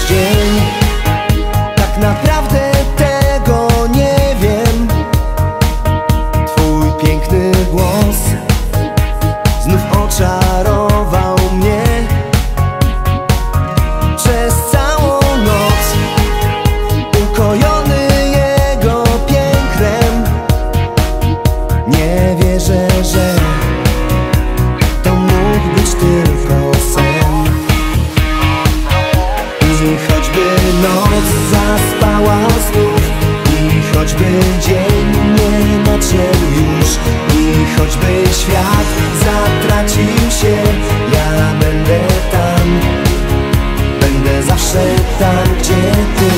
dzień. Tak naprawdę tego nie wiem. Twój piękny głos znów oczarował mnie. Przez całą noc ukojony jego pięknem. Nie wierzę, że to mógł być tylko sen. I choćby noc zaspała znów, i choćby dzień nie nadszedł już, i choćby świat zatracił się, ja będę tam. Będę zawsze tam, gdzie ty.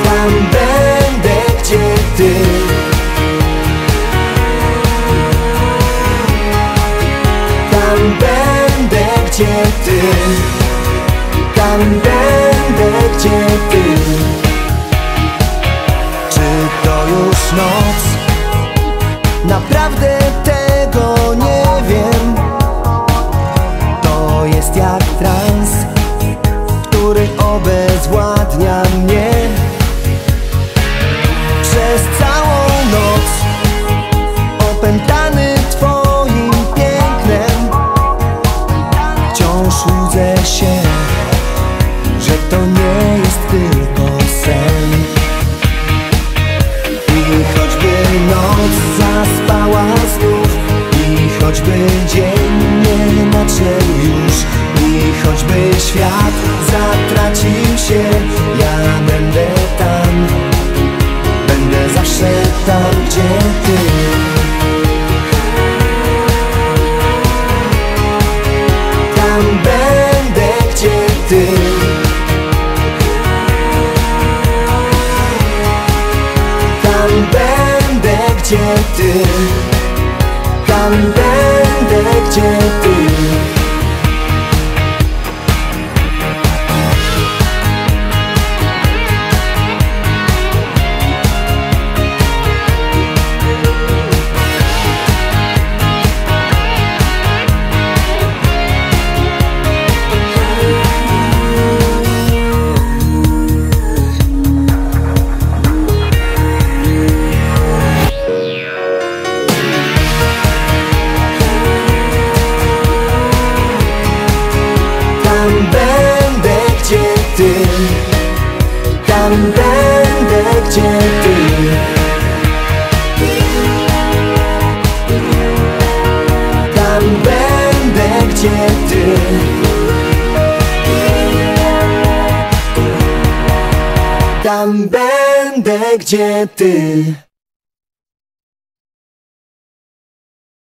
Tam będę, gdzie ty. Tam będę, gdzie ty. Tam będę, gdzie ty. Czy to już noc? Naprawdę tego nie wiem. To jest jak trans, który obezwładnia mnie. Przez całą noc opętany twoim pięknem, wciąż łudzę się, że to nie jest tylko sen. I choćby noc zaspała znów, i choćby dzień nie nadszedł już, i choćby świat zatracił się, ja będę tam. Będę zawsze tam, gdzie ty. Tam będę, gdzie ty. Tam będę, gdzie ty. Tam będę, gdzie ty. Tam będę, gdzie ty. Tam będę, gdzie ty. Tam będę, gdzie ty. Tam będę, gdzie ty.